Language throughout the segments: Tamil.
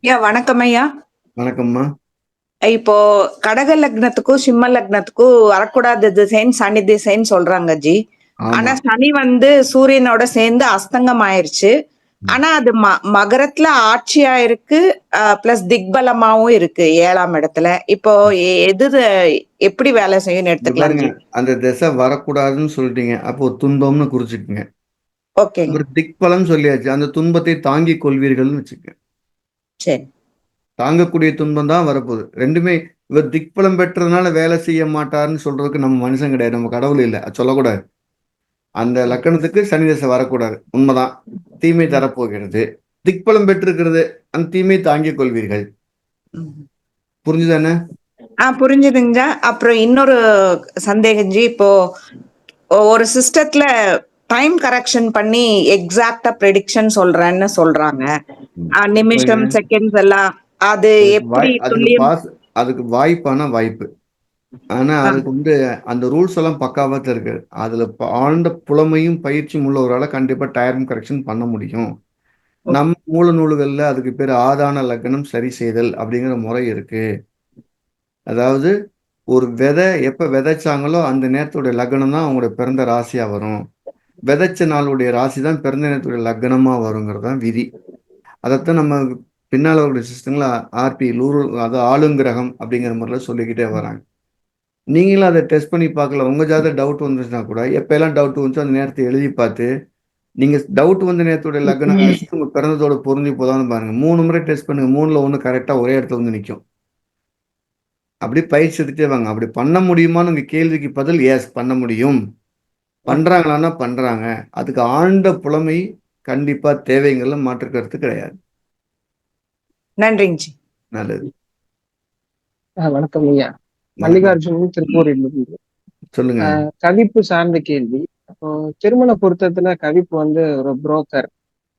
ஐயா வணக்கம் ஐயா. வணக்கம்மா. இப்போ கடக லக்னத்துக்கும் சிம்ம லக்னத்துக்கும் வரக்கூடாத திசைன்னு சனி திசைன்னு சொல்றாங்க ஜி. ஆனா ஆமா. சனி வந்து சூரியனோட சேர்ந்து அஸ்தங்கம் ஆயிருச்சு. ம். ஆனா அது மகரத்துல ஆட்சியா இருக்கு. பிளஸ் திக்பலமாவும் இருக்கு 7ஆம் இடத்துல. இப்போ எது எப்படி வேலை செய்யும்னு இங்க எடுத்துக்கலாம் பாருங்க, ஜி. அந்த திசை வரக்கூடாதுன்னு சொல்லிட்டீங்க. அப்போ துன்பம்னு குறிச்சுக்குங்க. ஓகேங்க. ஒரு திக்பலம் சொல்லியாச்சு. அந்த துன்பத்தை தாங்கிக் கொள்வீர்கள்னு வச்சுக்கங்க. சரி. தாங்கக்கூடிய துன்பம் தான் வரப்போகுது. 2மே இவர் திக்பலம் பெற்றதுனால வேலை செய்ய மாட்டாருன்னு சொல்றதுக்கு நம்ம மனுஷன் கிடையாது. நம்ம கடவுள் இல்ல. அது சொல்லக்கூடாது. அந்த ம், லக்கணத்துக்கு சனி திசை வரக்கூடாது. உண்மைதான். தீமை ம், தரப்போகிறது. திக்பலம் பெற்றிருக்கிறது. அந்த தீமை தாங்கிக் கொள்வீர்கள். ம். புரிஞ்சுதானே? புரிஞ்சுதுங்க. அப்புறம் இன்னொரு சந்தேகம் ஜி. இப்போ ஒரு சிஸ்டத்துல டைம் கரெக்ஷன் பண்ணி எக்ஸாக்ட்டா ப்ரெடிக்ஷன் சொல்றேன்னு சொல்றாங்க. ம். நிமிஷம், பாருங்க, செகண்ட்ஸ் எல்லாம் அது அதுக்கு எப்படி அதுக்கு துல்லியம்? அதுக்கு வாய்ப்பானா வாய்ப்பு. ஆனா, ஆ, அதுக்கு அந்த ரூல்ஸ் எல்லாம் பக்காவா தான் இருக்கு. அதுல ஆழ்ந்த புலமையும், பயிற்சியும் உள்ளவரால கண்டிப்பா டைம் கரெக்ஷன் பண்ண முடியும். ஓகே. நம்ம மூல நூல்கள்ல அதுக்கு பேரு ஆதான லக்னம் சரி செய்தல் அப்படிங்கிற முறை இருக்கு. அதாவது ஒரு விதை எப்ப விதைச்சாங்களோ அந்த நேரத்துடைய லக்னம் தான் அவங்களுடைய பிறந்த ராசியா வரும். விதைச்ச நாளுடைய ராசி தான் பிறந்த நேரத்துடைய லக்னமா வருங்கிறது தான் விதி. அதைத்தான் நம்ம பின்னால ஒரு சிஸ்டங்கள ஆர்பி லூரு அது ஆளுங்கிரகம் அப்படிங்கிற முறையில சொல்லிக்கிட்டே வராங்க. நீங்களும் அத டெஸ்ட் பண்ணி பார்க்கலாம். உங்க ஜாதகம் டவுட் வந்துச்சுன்னா கூட, எப்பலாம் டவுட் வந்துச்சோ அந்த நேரத்த எழுதி பார்த்து, நீங்க டவுட் வந்த நேரத்தோட லக்ன ராசி உங்க பிறந்ததோட பொருந்தி போதான்னு பாருங்க. 3 முறை டெஸ்ட் பண்ணுங்க. 3ல 1 கரெக்ட்டா ஒரே இடத்துல வந்து நிக்கும். அப்படி பயிற்சி எடுத்துட்டே வாங்க. அப்படி பண்ண முடியுமான்னு உங்க கேள்விக்கு பதில் எஸ் பண்ண முடியும். ஓகே. பண்றாங்களான்னா பண்றாங்க. அதுக்கு ஆழ்ந்த புலமை கண்டிப்பா தேவைங்கிறதுல மாற்று கருத்து கிடையாது. நன்றிங்க ஜி. நல்லது. வணக்கம் ஐயா. வணக்கம். மல்லிகார்ஜுன் திருப்பூரிலிருந்து. சொல்லுங்க. கவிப்பு சார்ந்த கேள்வி. இப்போ திருமண பொருத்தத்துல கவிப்பு வந்து ஒரு புரோக்கர்,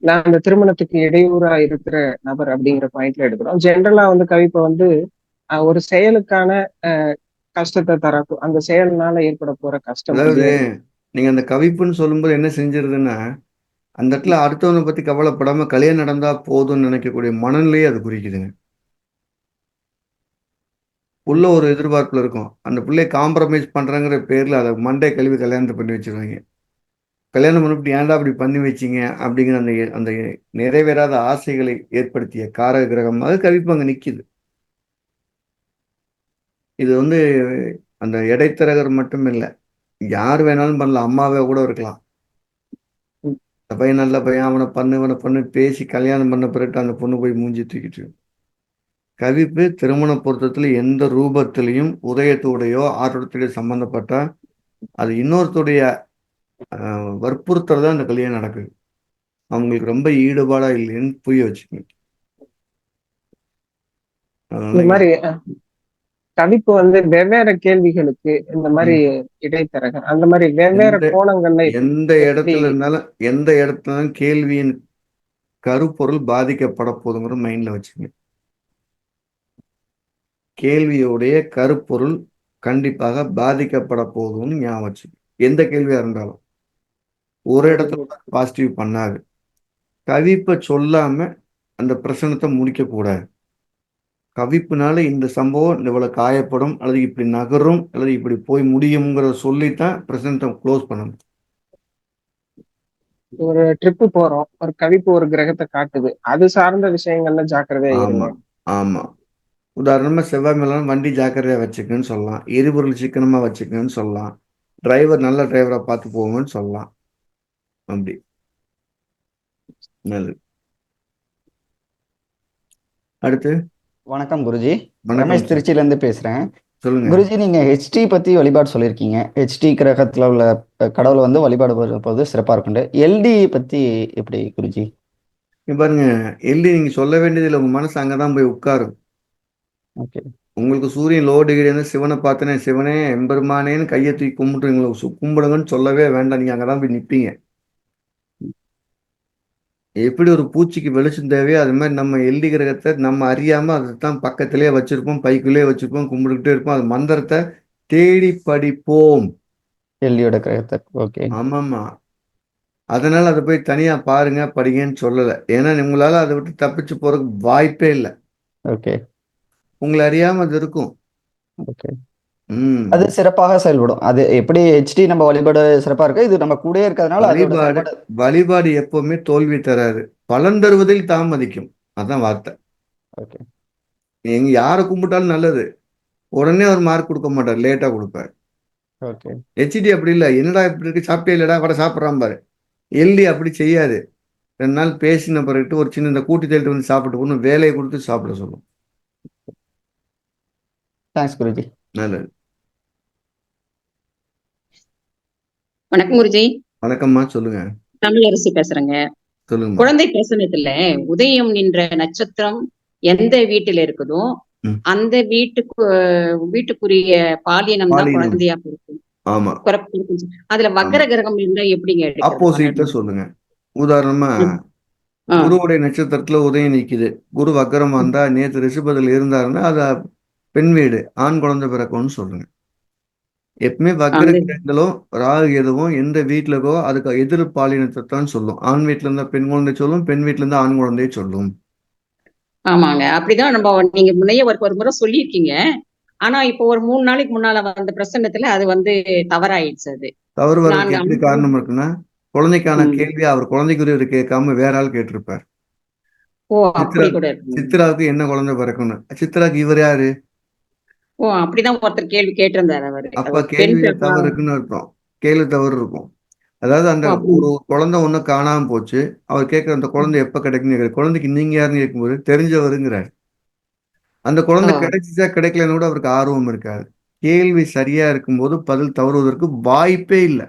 இல்ல அந்த திருமணத்துக்கு இடையூறா இருக்கிற நபர் அப்படிங்கிற பாயிண்ட்ல எடுக்கிறோம். ஜென்ரலா வந்து கவிப்பை வந்து ஒரு செயலுக்கான கஷ்டத்தை தரக்கும், அந்த செயல்னால ஏற்பட போற கஷ்டம் அதாவது அப்படின்னு. நீங்க அந்த கவிப்புன்னு சொல்லும்போது என்ன செஞ்சிருதுன்னா, அந்த இடத்துல அடுத்தவனை பத்தி கவலைப்படாம கல்யாணம் நடந்தா போதும்னு நினைக்கக்கூடிய மனநிலையே அது குறிக்குதுங்க. உள்ள ஒரு எதிர்பார்ப்புல இருக்கும். அந்த புள்ளைய காம்ப்ரமைஸ் பண்றேங்கிற பேர்ல அத மண்டைய கழுவி கல்யாணத்த பண்ணி வச்சுருவாய்ங்க. கல்யாணம் பண்ணிப்புட்டு ஏன்டா அப்படி பண்ணி வச்சீங்க? அப்படிங்கிற அந்த அந்த நிறைவேறாத ஆசைகளை ஏற்படுத்திய காரக கிரகமாக கவிப்பு அங்க நிக்குது. இது அந்த இடைத்தரகர் மட்டும் இல்ல. யார் வேணாலும் பண்ணலாம். அம்மாவே கூட இருக்கலாம். இந்த பையன் நல்ல பையன். அவன பண்ணு, இவன பண்ணு பேசி கல்யாணம் பண்ண பிறகு அந்த பொண்ணு போய் மூஞ்சிய தூக்கிட்டு கவிப்பு திருமண பொருத்தத்துல எந்த ரூபத்திலையும் உதயத்தோடையோ, ஆர்வத்தோடையோ சம்பந்தப்பட்டா, அது இன்னொருத்தருடைய வற்புறுத்தல் தான் இந்த கல்யாணம் நடக்குது. அவங்களுக்கு ரொம்ப ஈடுபாடா இல்லைன்னு புரிய வச்சுக்கணும். இந்த அதனால மாதிரி கவிப்பு வந்து வெவ்வேறு கேள்விகளுக்கு இந்த மாதிரி ம். இடைத்தரகர், அந்த மாதிரி வெவ்வேறு எந்த கோணங்கள்ல எந்த எப்படி? இடத்துல இருந்தாலும் எந்த இடத்துல கேள்வியின் கருப்பொருள் பாதிக்கப்பட போதுங்கிறது மைண்ட்ல வச்சுக்கங்க. கேள்வியுடைய கருப்பொருள் கண்டிப்பாக பாதிக்கப்பட போகுதுன்னு ஞாபகம் வச்சுக்கங்க. எந்த கேள்வியா இருந்தாலும் ஒரு இடத்துல பாசிட்டிவ் பண்ணாது. கவிப்பை சொல்லாம அந்த பிரச்சனத்தை முடிக்க கூடாது. கவிப்புனால இந்த சம்பவம் இவ்வளவு காயப்படும் அல்லது இப்படி நகரும் அல்லது இப்படி போய் முடியுங்கிறத சொல்லித்தான் பிரசன்டை க்ளோஸ் பண்ணணும். ஒரு ட்ரிப்பு போறோம், ஒரு கவிப்பு ஒரு கிரகத்தை காட்டுது, அது சார்ந்த விஷயங்கள்ல ஜாக்கிரதையா ஆமா, இருங்க. ஆமா. உதாரணமா செவ்வாய் மேலாம் வண்டி ஜாக்கிரதையா வச்சுக்கன்னு சொல்லலாம். எரிபொருள் சிக்கனமா வச்சுக்கன்னு சொல்லலாம். டிரைவர் நல்ல டிரைவரா பார்த்து போங்கன்னு சொல்லலாம். அப்படி நல்லது. அடுத்து வணக்கம் குருஜி. வணக்கம் ரமேஷ் சார். திருச்சியிலேருந்து பேசுகிறேன். சொல்லுங்க. குருஜி, நீங்கள் ஹெச்டி பற்றி வழிபாடு சொல்லியிருக்கீங்க. ஹெச்டி கிரகத்தில் உள்ள கடவுளை வந்து வழிபாடு போது சிறப்பாக இருக்குண்டு. எல்டி பற்றி எப்படி குருஜி? இங்க பாருங்க, எள்ளி நீங்க சொல்ல வேண்டியதில்லை. உங்க மனசு அங்கதான் போய் உட்காரும். ஓகே. உங்களுக்கு சூரியன் லோ டிகிரி சிவனை பார்த்தனே, சிவனே எம்பெருமானேன்னு கையை தூக்கி கும்பிட்டுருங்களோ, கும்பிடுங்கன்னு சொல்லவே வேண்டாம். நீங்க அங்கதான் போய் நிப்பீங்க. எப்படி ஒரு பூச்சிக்கு வெளிச்சம் தேவையோ அது மாதிரி நம்ம எள்ளி கிரகத்தை நம்ம அறியாம அதைத்தான் பக்கத்திலேயே வச்சிருப்போம், பைக்குள்ளேயே வச்சிருப்போம், கும்பிட்டுக்கிட்டே இருப்போம். அது மந்திரத்தை தேடி படிப்போம். எல்டியோட கிரகத்தை. ஓகே. ஆமாமா. அதனால அதை போய் தனியா பாருங்க படிங்கன்னு சொல்லலை. ஏன்னா உங்களால அதை விட்டு தப்பிச்சு போறதுக்கு வாய்ப்பே இல்லை. ஓகே. உங்களை அறியாம அது இருக்கும். ஓகே. ம். அது சிறப்பாக செயல்படும். அது எப்படி ஹெச்டி நம்ம வழிபாடு சிறப்பா இருக்கு. இது நம்ம கூடயே இருக்கிறதுனால அதோட வழிபாடு செயல்பாடு. வழிபாடு எப்பவுமே தோல்வி தராது. பலன் தருவதில் தாமதிக்கும். அதான் வார்த்தை. ஓகே. நீங்க யாரை கும்பிட்டாலும் நல்லது. உடனே அவர் மார்க் கொடுக்க மாட்டார். லேட்டா கொடுப்பார். ஓகே. ஹெச்டி அப்படி இல்லை. என்னடா இப்படி இருக்கு, சாப்பிட்டே இல்லடா, வட சாப்பிட்றான் பாரு. எல்டி அப்படி செய்யாது. 2 நாள் பேசின பிறகு ஒரு சின்ன இந்த கூட்டி தள்ளிட்டு வந்து சாப்பிட்டு போகணும், வேலையை கொடுத்து சாப்பிட சொல்லும். தேங்க்ஸ் குருஜி. நல்லது. வணக்கம் குருஜி. வணக்கம்மா, சொல்லுங்க. தமிழரசி பேசுறேங்க. சொல்லுங்கம்மா. குழந்தை பிரசனத்துல உதயம் என்ற நட்சத்திரம் எந்த வீட்டுல இருக்குதோ ம். அந்த வீட்டுக்குரிய பாலினம் தான் பாலினம். குழந்தையா பிறக்கும். ஆமா. அதுல ஆமா. வக்கர கிரகம் இருந்தா எப்படிங்க ஆப்போசிட்ல எடுக்கிறது? சொல்லுங்க. உதாரணமா ஆ, குருவுடைய நட்சத்திரத்துல உதயம் நிக்குது. குரு வக்கரமா இருந்தா நேத்து ரிஷபத்தில் இருந்தாருன்னா அது பெண் வீடு, ஆண் குழந்தை பிறக்கும்னு சொல்லுங்க. எப்பவுமே வக்கர அந்த கிரகங்களோ ராகு எதுவும் எந்த வீட்டுல இருக்கோ அதுக்கு எதிர் பாலினத்தை தான் சொல்லும். ஆண் வீட்டுல இருந்தா பெண் குழந்தை சொல்லும், பெண் வீட்டுல இருந்தா ஆண் குழந்தையை சொல்லும். ஆமாங்க. அப்படிதான் நீங்க முன்னையே ஒரு முறை சொல்லியிருக்கீங்க. ஆனா இப்போ ஒரு 3 நாளைக்கு முன்னால வந்த பிரசன்னத்துல அது தவறாயிடுச்சு. அது தவறு வர்றதுக்கு நான்கு எப்படி அம்மா. காரணம் இருக்குன்னா, குழந்தைக்கான ம். கேள்வி அவர் குழந்தைக்குரியவர் கேட்காம வேற ஆள் கேட்டிருப்பார். ஓ, சித்ரா அப்படி கூட இருக்கு. சித்ராவுக்கு என்ன குழந்தை பிறக்கும்னு. சித்ராக்கு இவர் யாரு? ஓ, அப்படிதான் ஒருத்தர் கேள்வி கேட்டிருந்தாரு. அவரு அப்ப பெண் கேள்வியில தவறு இருக்குன்னு அர்த்தம். கேள்வி தவறு இருக்கும். அதாவது அந்த ஓ, அப்படி. ஒரு குழந்தை ஒண்ணு காணாம போச்சு. அவர் கேட்கிற அந்த குழந்தை எப்ப கிடைக்குன்னு கேட்கிற குழந்தைக்கு நீங்க யாருன்னு கேட்கும்போது தெரிஞ்சவருங்கிறார். அந்த ஓ, குழந்தை கிடைச்சிச்சா கிடைக்கலன்னு கூட அவருக்கு ஆர்வம் இருக்காது. கேள்வி சரியா இருக்கும்போது பதில் தவறுவதற்கு வாய்ப்பே இல்லை.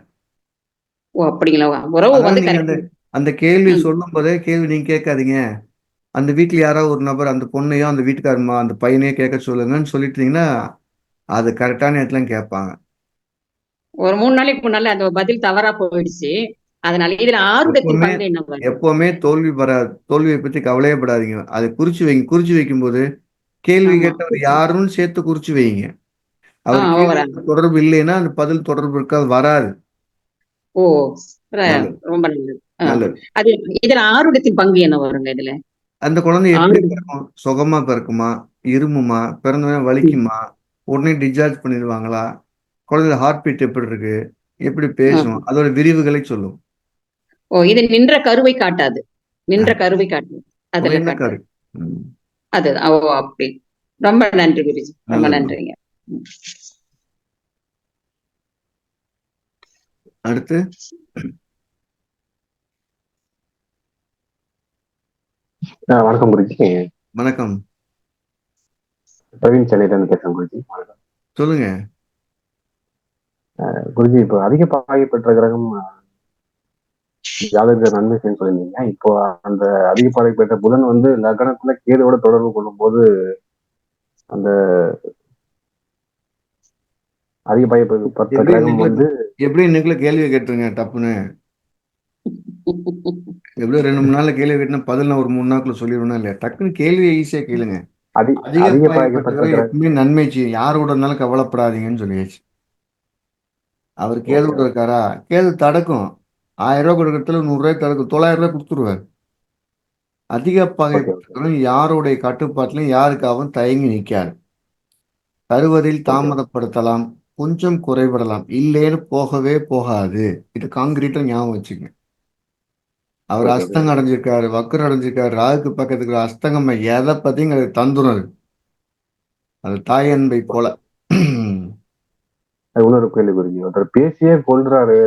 ஓ, அப்படிங்களா? உறவு அதனால நீங்க அந்த கரெக்ட். அந்த கேள்வி ம். சொல்லும் போதே கேள்வி நீங்க கேட்காதீங்க. அந்த வீட்டுல யாராவது ஒரு நபர் அந்த பொண்ணையோ அந்த வீட்டுக்காரமா அந்த பையனையோ கேட்க சொல்லுங்கன்னு சொல்லிட்டீங்கன்னா அது கரெக்டான இடத்துல கேட்பாங்க. ஒரு 3 நாளைக்கு முன்னால அந்த பதில் தவறா போயிடுச்சு. அதனால இதுல ஆருடத்தின் எப்பவுமே பங்கு என்ன வரும்? எப்பவுமே தோல்வி வராது. தோல்வியை பத்தி கவலையப்படாதீங்க. அதை குறிச்சு வைங்க. குறிச்சு வைக்கும்போது கேள்வி ஆமா. கேட்டவர் யாருன்னு சேர்த்து குறிச்சு வைங்க. அவர் வராங்க. கேள்விக்கு தொடர்பு இல்லைன்னா அந்த பதில் தொடர்பு இருக்காது, வராது. ஓ, ர- நல்லது. ரொம்ப நல்லது. நல்லது. அது இதுல ஆருடத்தின் பங்கு என்ன வருங்க இதுல? அந்த குழந்தை எப்படி ஆருட பிறக்கும்? சுகமா பிறக்குமா? இருமுமா? பிறந்தவொடனே வலிக்குமா? உடனே டிஸ்சார்ஜ் பண்ணிடுவாங்களா? குழந்தை ஹார்ட் பீட் எப்படி இருக்கு? எப்படி பேசும்? அதோட விரிவுகளை சொல்லும். ஓ, இது நின்ற கருவை காட்டாது. நின்ற கருவை காட்டாது. அதுல என்ன காட்டாது. கரு? ம். அதுதான். ஓ, அப்படி. ரொம்ப நன்றி குருஜி. ரொம்ப நல்லது. நன்றிங்க. அடுத்து வணக்கம் குருஜி. வணக்கம். பிரவீன் சென்னையில இருந்து பேசுறேன் குருஜி. வணக்கம் சொல்லுங்க. குருஜி. இப்போ அதிக பாகை பெற்ற கிரகம் ஜாதக நன்மை செய்யணும்னு சொல்லியிருந்தீங்க. இப்போ அந்த அதிக பாகை பெற்ற புதன் லக்னத்துல கேதுவோட தொடர்பு கொள்ளும் போது அந்த அதிக பாகை பெற்ற எப்படி கிரகம் இன்னைக்குள்ள கேள்வி கேட்டுருங்க டப்புன்னு. எப்படியோ 2-3 நாள்ல கேள்வி கேட்டுனா பதில் நான் ஒரு 3 நாளுக்குள்ள சொல்லிடுவேனா இல்லையா? டக்குன்னு கேள்வியை ஈஸியா கேளுங்க. அதிக அதிக பாகை பெற்ற பாயப்பட்டவரை கிரகம். எப்பவுமே நன்மை செய்யும். யாரோட இருந்தாலும் கவலைப்படாதீங்கன்னு சொல்லியாச்சு. அவர் கேது கூட இருக்காரா? கேது தடக்கும். 1000 ரூபாய் கொடுக்கறதுல 100 ரூபாய் தடக்கும். 900 ரூபாய் கொடுத்துருவார். அதிக பாகைப்பட்டவரும் யாருடைய கட்டுப்பாட்டிலும் யாருக்காகவும் தயங்கி நிற்காது. தருவதில் தாமதப்படுத்தலாம், கொஞ்சம் குறைபடலாம், இல்லேன்னு போகவே போகாது. இது காங்கிரீட்டா ஞாபகம் வச்சுக்கங்க. அவர் அஸ்தங்கம் அடைஞ்சிருக்காரு, வக்கரம் அடைஞ்சிருக்காரு, ராகுக்கு பக்கத்துக்கு அஸ்தங்கம் எதை பத்தியும் அது தந்துரும். அது தாய் அன்பை போல. இன்னொரு கேள்வி குருஜி. ஒருத்தர் பேசியே கொள்றாரு,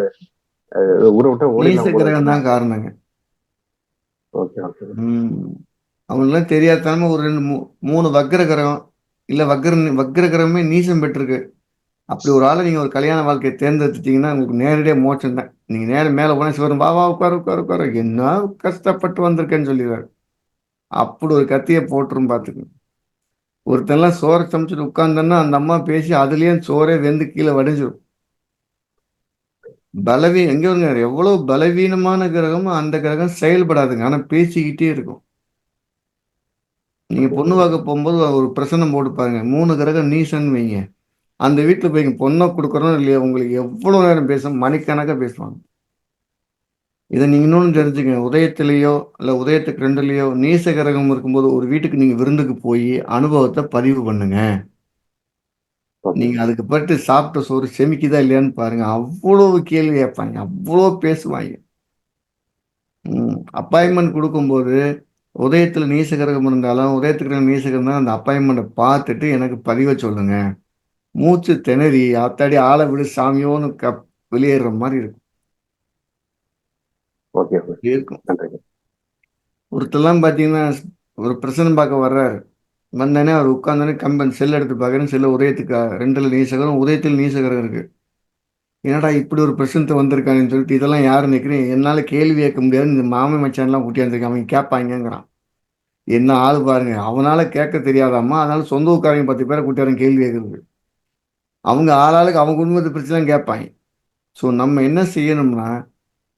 ஊரை விட்டு நீச ஓடிடலாம் போல கிரகம் இருக்குன்னா? தான் காரணங்க. Okay okay. அவங்களாம் தெரியாதனமா ஒரு 2-3 வக்கர கிரகம் இல்ல வக்கர கிரகமே நீசம் பெற்றிருக்கு. அப்படி ஒரு ஆளை நீங்க ஒரு கல்யாண வாழ்க்கையை தேர்ந்தெடுத்துட்டீங்கன்னா உங்களுக்கு நேரடியாக மோட்சம் தான். நீங்க நேரம் மேல போனா சிவரும் வா உட்காரு உட்காரு உட்காரு என்ன கஷ்டப்பட்டு வந்திருக்கேன்னு சொல்லிடுவாரு. அப்படி ஒரு கத்தியை போட்டுரும் பார்த்துக்கணும். ஒருத்தெல்லாம் சோறை சமைச்சிட்டு உட்கார்ந்தோன்னா அந்த அம்மா பேசி அதுலயே சோறே வெந்து கீழே வடிஞ்சிடும். எங்க வருங்க, எவ்வளவு பலவீனமான கிரகமோ அந்த கிரகம் செயல்படாதுங்க. ஆனா பேசிக்கிட்டே இருக்கும். நீங்க பொண்ணு பார்க்க போகும்போது ஒரு பிரசனம் போட்டு பாருங்க. 3 கிரகம் நீசன்னு வைங்க. அந்த வீட்டுல போய் பொண்ணை கொடுக்குறோம் இல்லையா, உங்களுக்கு எவ்வளவு நேரம் பேசும், மணிக்கணக்கா பேசுவாங்க. இதை நீங்க இன்னொன்னு தெரிஞ்சுக்கங்க. உதயத்திலேயோ இல்ல உதயத்துக்கு 2லயோ நீச கிரகம் இருக்கும்போது ஒரு வீட்டுக்கு நீங்க விருந்துக்கு போய் அனுபவத்தை பதிவு பண்ணுங்க. ஓகே. நீங்க அதுக்கு பிறகு சாப்பிட்ட சோறு செமிக்குதா இல்லையான்னு பாருங்க. அவ்வளவு கேள்வி கேட்பாங்க, அவ்வளோ பேசுவாங்க. அப்பாயின்மெண்ட் கொடுக்கும்போது உதயத்துல நீச கிரகம் இருந்தாலும் உதயத்துக்கு நீச கிரகம் இருந்தாலும் அந்த அப்பாயின்மெண்ட்டை பார்த்துட்டு எனக்கு பதிவை சொல்லுங்க. மூச்சு திணறி அத்தாடி ஆளை விடு சாமியோன்னு வெளியேற மாதிரி இருக்கும். ஓகே. இருக்கும். நன்றி. ஒருத்தெல்லாம் பார்த்தீங்கன்னா ஒரு பிரசனம் பார்க்க வர்றாரு. வந்தோடனே அவர் உட்காந்தோடனே கம்பன் செல் எடுத்து பார்க்குறேன். செல்ல உதயத்துக்கு 2ல் நீசகரம் உதயத்தில் நீசகரம் இருக்கு. என்னடா இப்படி ஒரு பிரசனத்தை வந்திருக்காங்கன்னு சொல்லிட்டு இதெல்லாம் யாரு நிற்கிறேன் என்னால் கேள்வி கேட்க முடியாது. இந்த மாமன் மச்சான்லாம் கூட்டியாந்துருக்காங்க, அவங்க கேட்பாங்கங்கிறான். என்ன ஆள் பாருங்க, அவனால கேட்க தெரியாதாம்மா, அதனால சொந்த ஊக்காரங்க 10 பேரை கூட்டியாரன் கேள்வி கேட்கறது. அவங்க ஆளாளுக்கு அவங்க குடும்பத்தை பிரச்சனை கேட்பாங்க. ஸோ நம்ம என்ன செய்யணும்னா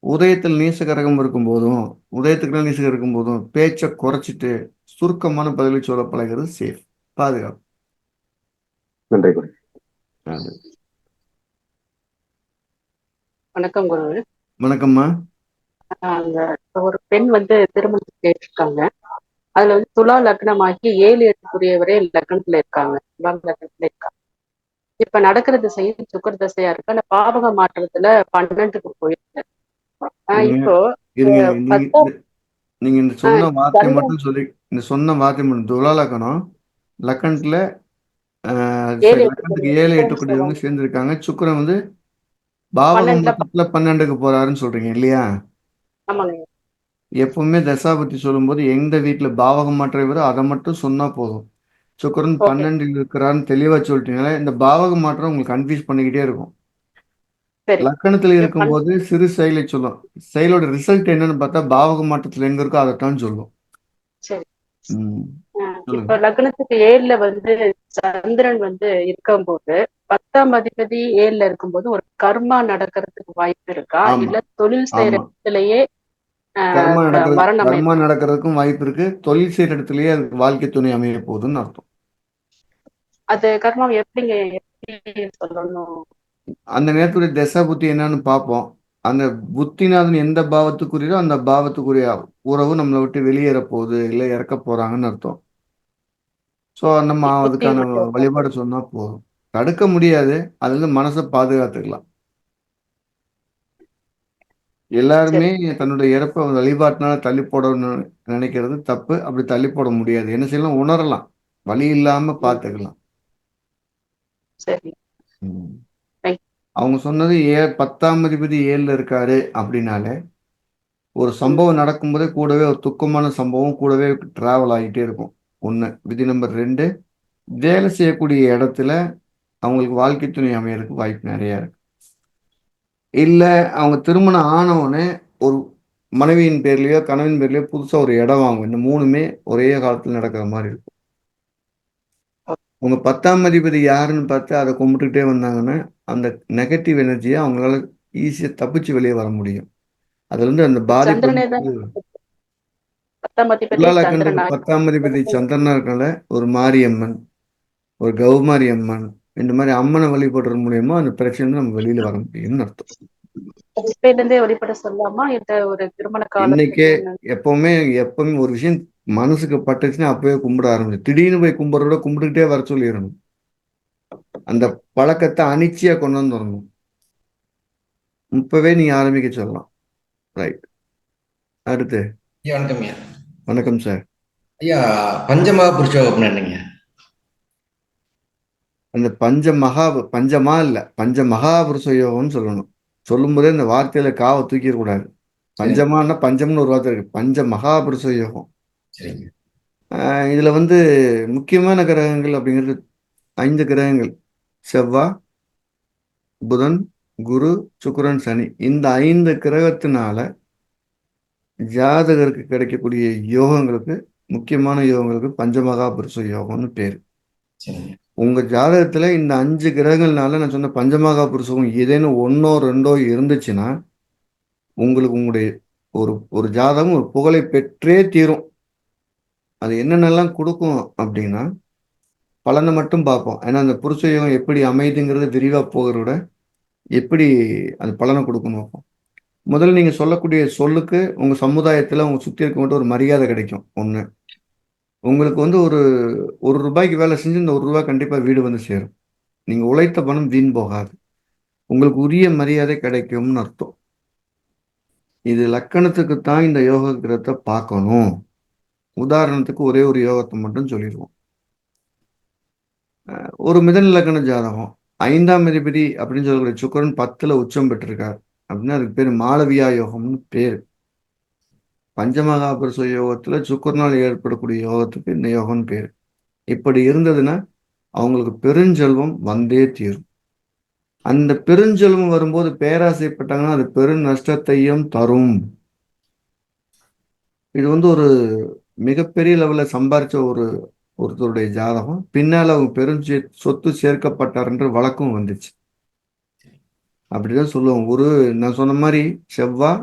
உதயத்தில் நீசகரகம் இருக்கும்போதும் உதயத்துக்கு நீசகம் இருக்கும்போதும் பேச்சை குறைச்சிட்டு சுருக்கமான பதிலை சொல்ல பழகிறது சேஃப், பாதுகாப்பு. நன்றி குரு. வணக்கம் குரு. வணக்கம்மா. அந்த ஒரு பெண் வந்து திருமணம் கேட்டிருக்காங்க. அதுல வந்து துலா லக்னமாகி 7, 8 லக்னத்துல இருக்காங்க, துலாம் லக்னத்துல இருக்காங்க. இப்ப நடக்கிற திசை சுக்கர திசையா இருக்கு. அந்த பாவக மாற்றத்துல 12க்கு போயிருக்கு. இப்போ இருங்க, நீங்க இந்த சொன்ன வார்த்தை சந்திரன் மட்டும் சொல்லி இந்த சொன்ன வார்த்தை மட்டும் துலா லக்னம் லக்கணத்துல 7, லக்கணத்துக்கு 7, 8 8 கூடியவங்க சேர்ந்திருக்காங்க. சுக்கிரன் வந்து பாவக 12ல மட்டத்துல 12க்கு போறாருன்னு சொல்றீங்க இல்லையா? ஆமாங்க. எப்பவுமே தசாபத்தி சொல்லும்போது எந்த வீட்டுல பாவகம் மாற்றம் வருதோ அதை மட்டும் சொன்னா போதும். சுக்கிரன் ஓகே. 12ல் இருக்கிறான்னு தெளிவா சொல்லிட்டீங்களா? இந்த பாவக மாற்றம் உங்களுக்கு கன்ஃபியூஸ் பண்ணிக்கிட்டே இருக்கும். சரி. லக்கணத்துல இருக்கும்போது சிறு செயலை சொல்லும். செயலோட ரிசல்ட் என்னன்னு பார்த்தா பாவக மாற்றத்துல எங்க இருக்கோ அதைத்தான் சொல்லும். சரி. சொல்லுங்க. இப்ப லக்னத்துக்கு 7ல வந்து சந்திரன் வந்து இருக்கும்போது 10ஆம் அதிபதி 7ல இருக்கும்போது ஒரு கர்மா நடக்கிறதுக்கு வாய்ப்பு இருக்கா? ஆமா, இல்ல தொழில் செய்யற ஆமா. இடத்துலயே கர்மா மரணம் நடக்கிறதுக்கும் வாய்ப்பு இருக்கு. தொழில் செய்யற இடத்துலயே அதுக்கு வாழ்க்கை துணை அமைய போகுதுன்னு அர்த்தம். அது கர்மாவை எப்படி சொல்லணும்? அந்த நேரத்துடைய தசா புத்தி என்னன்னு பார்ப்போம். அந்த புத்திநாதன் எந்த பாவத்துக்குரியோ அந்த பாவத்துக்குரிய உறவு நம்மளை விட்டு வெளியேற போகுது, இல்லை இறக்க போறாங்கன்னு அர்த்தம். ஸோ நம்ம புத்தி அதுக்கான மட்டும் வழிபாடு சொன்னா போதும். தடுக்க முடியாது, அதுல இருந்து மனசை பாதுகாத்துக்கலாம். எல்லாருமே தன்னுடைய இறப்பை வழிபாட்டினால தள்ளி போடணும்னு நினைக்கிறது தப்பு. அப்படி தள்ளி போட முடியாது. என்ன செய்யலாம், உணரலாம், வழி இல்லாம பார்த்துக்கலாம். சரி. ம். Right. அவங்க சொன்னது 10ஆம் அதிபதி 7ல இருக்காரு அப்படின்னாலே ஒரு சம்பவம் நடக்கும்போதே கூடவே ஒரு துக்கமான சம்பவம் கூடவே டிராவல் ஆகிட்டே இருக்கும். ஒன்று. விதி நம்பர் 2, வேலை செய்யக்கூடிய இடத்துல அவங்களுக்கு வாழ்க்கை துணை அமையறதுக்கு வாய்ப்பு நிறைய இருக்கு. இல்லை அவங்க திருமணம் ஆனவுடனே ஒரு மனைவியின் பேர்லயோ கணவன் பேர்லயோ புதுசா ஒரு இடம் வாங்கும். இந்த 3மே ஒரே காலத்தில் நடக்கிற மாதிரி இருக்கும். உங்க 10ஆம் அதிபதி யாருன்னு பார்த்து அதை கும்பிட்டுக்கிட்டே வந்தாங்கன்னா அந்த நெகட்டிவ் எனர்ஜியை அவங்களால ஈஸியா தப்பிச்சு வெளியே வர முடியும். அதுல இருந்து அந்த பாதிப்பு சந்திரனே தான் 10ஆம் அதிபதி துலாலக்கணத்துக்கு சந்திரன் 10ஆம் அதிபதி சந்திரனா இருக்கனால ஒரு மாரியம்மன், ஒரு கௌமாரி அம்மன், இந்த மாதிரி அம்மனை வழிபடுறது மூலியமா அந்த பிரச்சனை நம்ம வெளியில வர முடியும்னு அர்த்தம். இப்பையில இருந்தே வழிபட சொல்லலாமா? இந்த ஒரு திருமண இன்னைக்கே காலத்துக்கு எப்பவுமே ஒரு விஷயம் மனசுக்கு பட்டுச்சுன்னா அப்பவே கும்பிட ஆரம்பிச்சு. திடீர்னு போய் கும்பிட்றத கும்பிட்டுக்கிட்டே வர சொல்லிடணும். அந்த பழக்கத்தை அனிச்சையா கொண்டு வந்து வரணும். இப்பவே நீங்க ஆரம்பிக்க சொல்லலாம். ரைட். அடுத்து. ஐயா வணக்கம் ஐயா. வணக்கம் சார். ஐயா பஞ்சமகா புருஷோகம் அப்படின்னா என்னங்க? அந்த பஞ்சமா இல்ல பஞ்ச மகாபுருஷ யோகம்னு சொல்லணும். சொல்லும் போதே இந்த வார்த்தையில காவை தூக்கிடக்கூடாது. பஞ்சமானா பஞ்சம்னு ஒரு வார்த்தை இருக்கு. பஞ்ச மகாபுருஷ யோகம். சரிங்க. இதுல வந்து முக்கியமான கிரகங்கள் அப்படிங்கிறது 5 கிரகங்கள். செவ்வாய், புதன், குரு, சுக்கிரன், சனி. இந்த 5 கிரகத்தினால ஜாதகருக்கு கிடைக்கக்கூடிய யோகங்களுக்கு முக்கியமான யோகங்களுக்கு பஞ்சமகா புருஷ யோகம்னு பேரு. சரிங்க. உங்க ஜாதகத்துல இந்த 5 கிரகங்கள்னால நான் சொன்ன பஞ்சமகா புருஷம் ஏதேனும் 1ஓ 2ஓ இருந்துச்சுன்னா உங்களுக்கு உங்களுடைய ஒரு ஜாதகம் ஒரு புகழை பெற்றே தீரும். அது என்னென்னலாம் கொடுக்கும் அப்படின்னா பலனை மட்டும் பார்ப்போம். ஏன்னா அந்த புருஷ யோகம் எப்படி அமைதுங்கிறது விரிவா போகிறத விட எப்படி அது பலனை கொடுக்கணும் பார்ப்போம். முதல்ல நீங்க சொல்லக்கூடிய சொல்லுக்கு உங்க சமுதாயத்துல உங்க சுத்தி இருக்கவங்ககிட்ட ஒரு மரியாதை கிடைக்கும். ஒண்ணு. உங்களுக்கு வந்து ஒரு ரூபாய்க்கு வேலை செஞ்சு இந்த ரூபாய் கண்டிப்பா வீடு வந்து சேரும். நீங்க உழைத்த பணம் வீண் போகாது. உங்களுக்கு உரிய மரியாதை கிடைக்கும்னு அர்த்தம். இது லக்கணத்துக்கு தான் இந்த யோக கிரகத்தை பார்க்கணும். உதாரணத்துக்கு ஒரே ஒரு யோகத்தை மட்டும் சொல்லிடுவோம். ஒரு மிதன லக்ன ஜாதகம் 5ஆம் அதிபதி அப்படின்னு சொல்லக்கூடிய சுக்கிரன் 10ல உச்சம் பெற்றிருக்கார் அப்படின்னா அதுக்கு பேர் மாளவியா யோகம்னு பேர். பஞ்சமகாபுருஷ யோகத்துல சுக்கிரனால் ஏற்படக்கூடிய யோகத்துக்கு இந்த யோகம்னு பேர். இப்படி இருந்ததுன்னா அவங்களுக்கு பெருஞ்செல்வம் வந்தே தீரும். அந்த பெருஞ்செல்வம் வரும்போது பேராசைப்பட்டாங்கன்னா அது பெரு நஷ்டத்தையும் தரும். இது வந்து ஒரு மிகப்பெரிய லெவலில் சம்பாரிச்ச ஒருத்தருடைய ஜாதகம். பின்னால் அவங்க சொத்து சேர்க்கப்பட்டார் என்று வழக்கம் வந்துச்சு. அப்படிதான் சொல்லுவாங்க. நான் சொன்ன மாதிரி செவ்வாய்,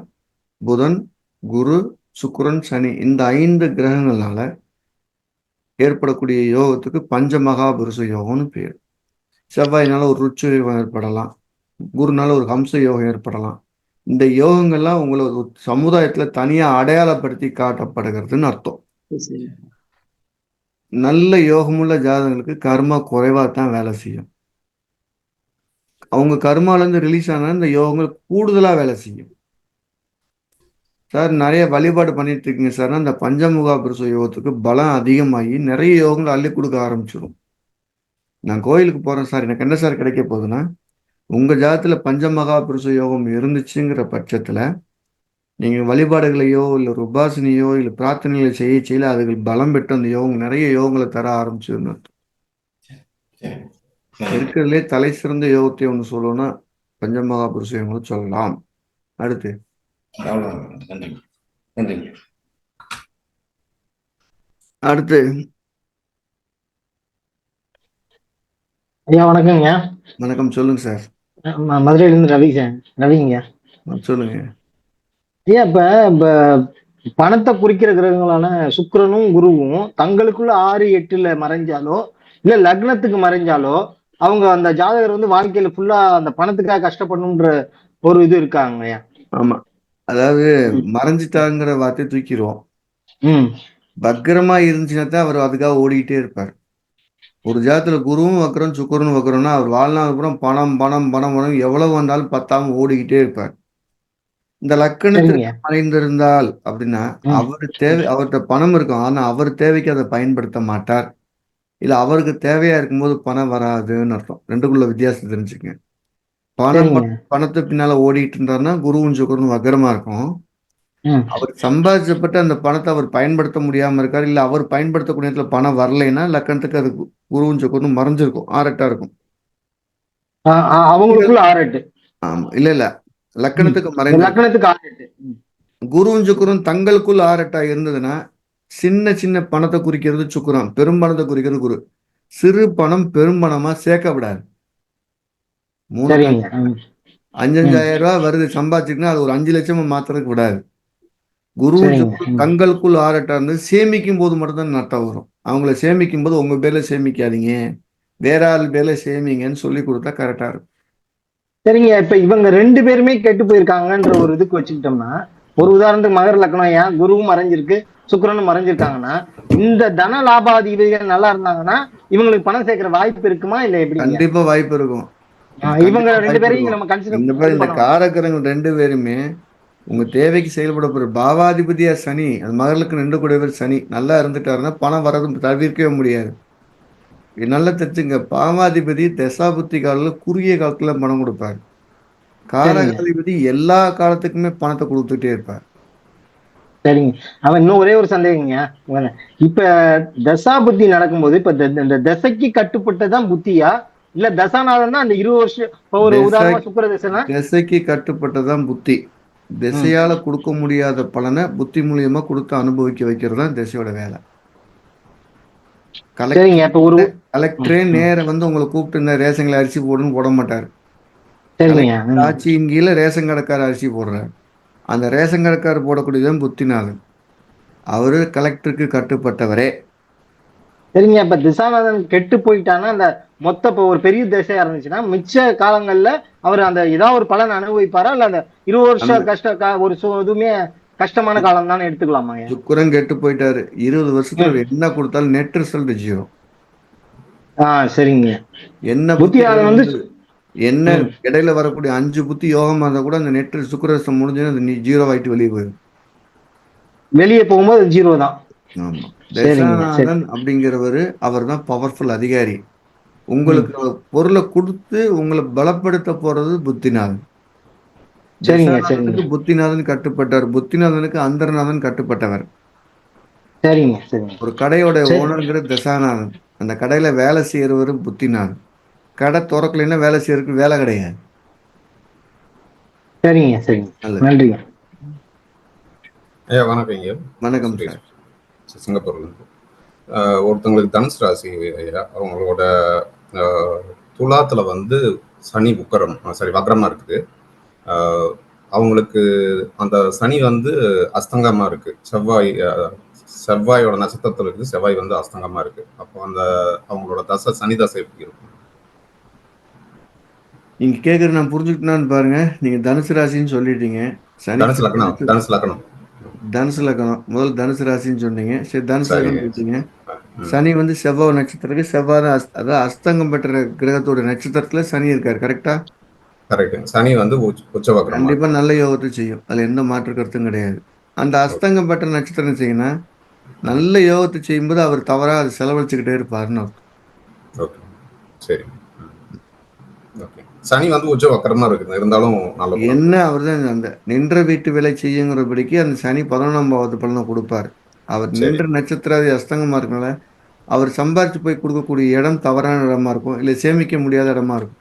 புதன், குரு, சுக்கிரன், சனி இந்த 5 கிரகங்கள்னால ஏற்படக்கூடிய யோகத்துக்கு பஞ்ச மகாபுருஷ யோகம்னு பேர். செவ்வாயினால ஒரு ருச்ச யோகம் ஏற்படலாம், குருனால ஒரு ஹம்ச யோகம் ஏற்படலாம். இந்த யோகங்கள்லாம் உங்களை ஒரு சமுதாயத்துல தனியா அடையாளப்படுத்தி காட்டப்படுகிறதுன்னு அர்த்தம். நல்ல யோகமுள்ள ஜாதகங்களுக்கு கர்மா குறைவா தான் வேலை செய்யும். அவங்க கர்மால இருந்து ரிலீஸ் ஆனா இந்த யோகங்கள் கூடுதலா வேலை செய்யும். சார் நிறைய வழிபாடு பண்ணிட்டு இருக்கீங்க சார், அந்த பஞ்சமுகா புருஷ யோகத்துக்கு பலம் அதிகமாகி நிறைய யோகங்கள் அள்ளி கொடுக்க ஆரம்பிச்சிடும். நான் கோயிலுக்கு போறேன் சார், எனக்கு என்ன சார் கிடைக்க போகுதுன்னா, உங்க ஜாதத்துல பஞ்சமகா புருஷ யோகம் இருந்துச்சுங்கிற பட்சத்துல நீங்க வழிபாடுகளையோ இல்லை உபாசனையோ இல்லை பிரார்த்தனைகளை செய்யல அதுக்கு பலம் பெற்று அந்த யோகம் நிறைய யோகங்களை தர ஆரம்பிச்சுன்னு இருக்கிறதுலே தலை சிறந்த யோகத்தை ஒன்று சொல்லணும்னா பஞ்சமகா புருஷ யோகங்களை சொல்லலாம். அடுத்து அடுத்து ஐயா வணக்கங்க. வணக்கம், சொல்லுங்க சார். மதுரையில இருந்து ரவிங்க. சொல்லுங்க ஐயா. இப்ப பணத்தை குறிக்கிற கிரகங்களான சுக்கிரனும் குருவும் தங்களுக்குள்ள 6, 8ல மறைஞ்சாலோ இல்ல லக்னத்துக்கு மறைஞ்சாலோ அவங்க அந்த ஜாதகர் வந்து வாழ்க்கையில ஃபுல்லா அந்த பணத்துக்காக கஷ்டப்படணும்ன்ற ஒரு இது இருக்காங்க ஐயா. ஆமா, அதாவது மறைஞ்சிட்டாங்கிற வார்த்தையை தூக்கிடுவோம். வக்கரமா இருந்துச்சுன்னா தான் அவர் அதுக்காக ஓடிக்கிட்டே இருப்பார். ஒரு ஜாதத்துல குருவும் வக்கரம் சுக்கரனும் வக்கரம்னா அவர் வாழ்நாள் அப்புறம் பணம் பணம் பணம் பணம் எவ்வளவு வந்தாலும் பத்தாம ஓடிக்கிட்டே இருப்பார். இந்த லக்கணத்திற்கு மறைந்திருந்தால் அப்படின்னா அவர்கிட்ட பணம் இருக்கும், ஆனா அவர் தேவைக்கு அதை பயன்படுத்த மாட்டார். இல்ல அவருக்கு தேவையா இருக்கும்போது பணம் வராதுன்னு அர்த்தம். ரெண்டுக்குள்ள வித்தியாசம் தெரிஞ்சுக்கங்க. பணத்தை பின்னால ஓடிட்டு இருந்தாருன்னா குருவும் சுக்கரனும் வக்கரமா இருக்கும். அவர் சம்பாதிச்சப்பட்டு அந்த பணத்தை அவர் பயன்படுத்த முடியாம இருக்காரு, இல்ல அவர் பயன்படுத்தக்கூடிய இடத்துல பணம் வரலைன்னா லக்கணத்துக்கு அது குருவும் சுக்கரனும் மறைஞ்சிருக்கும், ஆரட்டா இருக்கும். அவங்களுக்குள்ள 6, 8. ஆமா, இல்ல லக்கணத்துக்கு மறைந்து குருவும் சுக்கரனும் தங்களுக்குள்ள 6, 8 இருந்ததுன்னா சின்ன சின்ன பணத்தை குறிக்கிறது சுக்கரன், பெரும் பணத்தை குறிக்கிறது குரு. சிறு பணம் பெரும் பணமா சேர்க்க விடாது. 5,000 ரூபாய் வருது சம்பாதிச்சுன்னா அது ஒரு 5 லட்சமா மாத்துறதுக்கு விடாது. குருவும் சுக்கரனும் தங்களுக்குள் 6, 8 இருந்து சேமிக்கும் போது மட்டும்தான் நட்டம் வரும். அவங்கள சேமிக்கும் போது உங்க பேர்ல சேமிக்காதீங்க, வேற ஆள் பேர்ல சேமிங்கன்னு சொல்லி கொடுத்தா கரெக்டா இருக்கும். சரிங்க. இப்ப இவங்க 2 பேருமே கெட்டு போயிருக்காங்கன்ற ஒரு இதுக்கு வச்சுக்கிட்டோம்னா, ஒரு உதாரணத்துக்கு மகர லக்னம் ஏன் குருவும் மறைஞ்சிருக்கு சுக்கிரனும் மறைஞ்சிருக்காங்கன்னா, இந்த தன லாபாதிபதிகள் நல்லா இருந்தாங்கன்னா இவங்களுக்கு பணம் சேர்க்கிற வாய்ப்பு இருக்குமா இல்ல எப்படி? கண்டிப்பா வாய்ப்பு இருக்கும். இவங்க 2 பேரையும் நம்ம கன்சிடர் இந்த காரக்கிரகங்கள் 2 பேருமே உங்க தேவைக்கு செயல்பட போற பாவாதிபதியா சனி, அது மகளுக்கு 2 கூடியவர் சனி நல்லா இருந்துட்டாருன்னா பணம் வரது தவிர்க்கவே முடியாது. நல்லா தெரிஞ்சுங்க, பாவாதிபதி தசாபுத்தி காலில் குறுகிய காலத்துல பணம் கொடுப்பாரு. காரகாதிபதி எல்லா காலத்துக்குமே பணத்தை கொடுத்துட்டே இருப்பார். சரிங்க. அவன் இன்னும் ஒரே ஒரு சந்தேகங்க. இப்ப தசா புத்தி நடக்கும்போது இப்ப இந்த தசைக்கு கட்டுப்பட்டதான் புத்தியா இல்ல தசாநாதன் தான் அந்த 20 வருஷம் ஒரு உதாரணமா சுக்கிர தசைனா திசைக்கு கட்டுப்பட்டதான் புத்தி. திசையால கொடுக்க முடியாத பலனை புத்தி மூலியமா கொடுத்து அனுபவிக்க வைக்கிறது தான் திசையோட வேலை. கலெக்டரே நேரம் வந்து உங்களை கூப்பிட்டு இந்த ரேஷன்களை அரிசி போடுன்னு போட மாட்டாரு. ஆட்சியின் கீழே ரேஷன் கடைக்கார அரிசி போடுறாரு. அந்த ரேஷன் கடைக்காரர் போடக்கூடியதான் புத்திநாதன். அவரு கலெக்டருக்கு கட்டுப்பட்டவரே. சரிங்க. இப்ப திசாநாதன் கெட்டு போயிட்டான்னா அந்த மொத்த இப்ப ஒரு பெரிய திசையா இருந்துச்சுன்னா மிச்ச காலங்கள்ல அவர் அந்த ஏதாவது ஒரு பலன் அனுபவிப்பாரா, இல்ல அந்த 20 அந்த வருஷம் ஒரு இதுவுமே கஷ்டமான காலம் தானே எடுத்துக்கலாமாங்க? சுக்கிரன் கெட்டு போயிட்டாரு. 20 வருஷத்துல ம். அவர் என்ன கொடுத்தாலும் நெட் ரிசல்ட் ஜீரோ. சரிங்க. என்ன புத்தி புத்திகள் அது வந்து வந்து என்ன ம். இடையில வரக்கூடிய 5 புத்தி யோகமா இருந்தா கூட அந்த நெட் சுக்கிரதசம் முடிஞ்சதுன்னா அது ஜீரோ ஆயிட்டு வெளியே போயிடும். வெளியே போகும்போது 0 தான். ஆமா. சரிங்க. சரி. தசாநாதன் அப்படிங்கிறவரு அவர் தான் பவர்ஃபுல் அதிகாரி. ம். உங்களுக்கு பொருளை கொடுத்து உங்களை பலப்படுத்த போறது புத்திநாதன். சரிங்க. சரிங்க. தசாநாதனுக்கு புத்திநாதன் கட்டுப்பட்டார். புத்திநாதனுக்கு அந்தரநாதன் கட்டுப்பட்டவர். சரிங்க. சரிங்க. ஒரு கடையோட சரி. ஓனருங்கிற தசாநாதன். அந்த கடையில வேலை செய்யறவரு புத்திநாதன். கடை திறக்கலைன்னா வேலை செய்யறதுக்கு வேலை கிடையாது. சரிங்க. சரிங்க. நல்லது. நன்றிங்க. ஐயா வணக்கம் ஐயா. வணக்கம் சுரேஷ் சார். சிங்கப்பூர்லேருந்து. ஒருத்தவங்களுக்கு தனுசு ராசி ஐயா, அவங்களோட துலாத்துல வந்து சனி வக்ரமா இருக்குது. அவங்களுக்கு அந்த சனி வந்து அஸ்தங்கமா இருக்கு. செவ்வாயோட நட்சத்திரத்துல இருக்குது. செவ்வாய் வந்து அஸ்தங்கமா இருக்கு. அப்போ அந்த அவங்களோட சனி தசை எப்படி இருக்கும்? நீங்க கேக்குறது நான் புரிஞ்சுக்கிட்டேன்னு பாருங்க. நீங்க தனுசு ராசின்னு சொல்லிட்டீங்க. சனி தனுசு லக்னம். தனுசு லக்னம். முதல் தனுசு ராசின்னு சொன்னீங்க. சரி, தனுசு லக்னம் சொல்லிட்டீங்க. ம். சனி வந்து செவ்வாய் நட்சத்திரத்துக்கு செவ்வாய் தான் அதாவது அஸ்தங்கம் பெற்ற கிரகத்தோட நட்சத்திரத்துல சனி இருக்காரு. கரெக்டா? கரெக்ட். சனி வந்து உச்சவக்ரமா கண்டிப்பா இருக்கு. நல்ல யோகத்தை செய்யும். அதுல எந்த மாற்று கருத்தும் கிடையாது. அந்த அஸ்தங்கம் பெற்ற நட்சத்திரம் செய்யுங்கன்னா நல்ல யோகத்தை செய்யும்போது அவர் தவறா அதை செலவழிச்சுக்கிட்டே இருப்பாருன்னு அர்த்தம். ஓகே, சரி. ஓகே. சனி வந்து உச்சவக்ரமா இருக்குது. இருந்தாலும் நல்ல பலன். என்ன அவர் தான் அந்த நின்ற வீட்டு வேலை செய்யுங்கிறபடிக்கு அந்த சனி 11ஆம் பாவத்து பலனை கொடுப்பாரு. அவர் சரி, நின்ற நட்சத்திராதி அஸ்தங்கமா இருக்கனால அவர் சம்பாரிச்சு போய் கொடுக்கக்கூடிய இடம் தவறான இடமா இருக்கும். இல்லை சேமிக்க முடியாத இடமா இருக்கும்.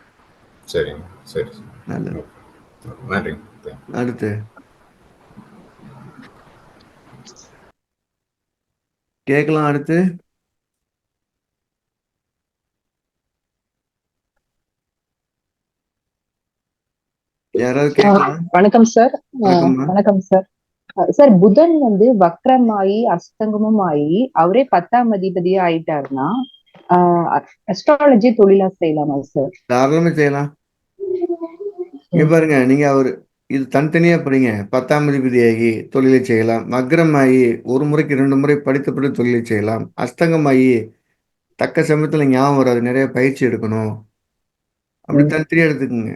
சரிங்க. சரி. நல்லது. நன்றி. அடுத்து கேட்கலாம். அடுத்து யாராவது கேட்கலாம். வணக்கம் சார். வணக்கம்மா. வணக்கம் சார். சார், புதன் வந்து வக்ரமாயி அஸ்தங்கமும் ஆகி அவரே 10ஆம் அதிபதியா ஆயிட்டாருன்னா அஸ்ட்ராலஜி தொழிலா செய்யலாமா சார்? தாராளமா செய்யலாம். இங்க பாருங்க, நீங்க இது தனித்தனியா படிங்க. 10ஆம் அதிபதியாகி தொழிலை செய்யலாம். வக்ரமாகி ஒரு முறைக்கு 2 முறை படித்தபடி தொழிலை செய்யலாம். அஸ்தங்கமாகி தக்க சமயத்துல ஞாபகம் வராது, நிறைய பயிற்சி எடுக்கணும். அப்படி தனித்தனியா எடுத்துக்கோங்க.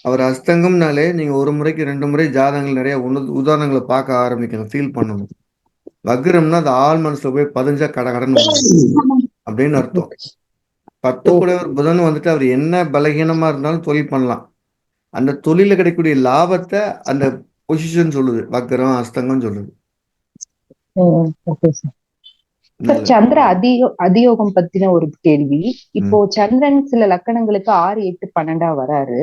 அவர் அஸ்தங்கம்னாலே நீங்க ஒரு முறைக்கு 2 முறை ஜாதகங்கள் நிறைய உதாரணங்களை பார்க்க ஆரம்பிக்கணும், ஃபீல் பண்ணணும். வக்ரம்னா அது ஆள் மனசுல போய் பதிஞ்சா கடகடன்னு அப்படின்னு அர்த்தம். 10 கூட ஒரு புதன் வந்துட்டு அவர் என்ன பலகீனமா இருந்தாலும் தொழில் பண்ணலாம். அந்த தொழில கிடைக்கக்கூடிய லாபத்தை அந்த பொசிஷன் சொல்லுது. வக்ரம் அஸ்தங்கம் சொல்லுது. சார், சந்திர அதியோகம் பத்தின ஒரு கேள்வி. இப்போ சந்திரன் சில லக்கணங்களுக்கு 6, 8, 12 வராரு.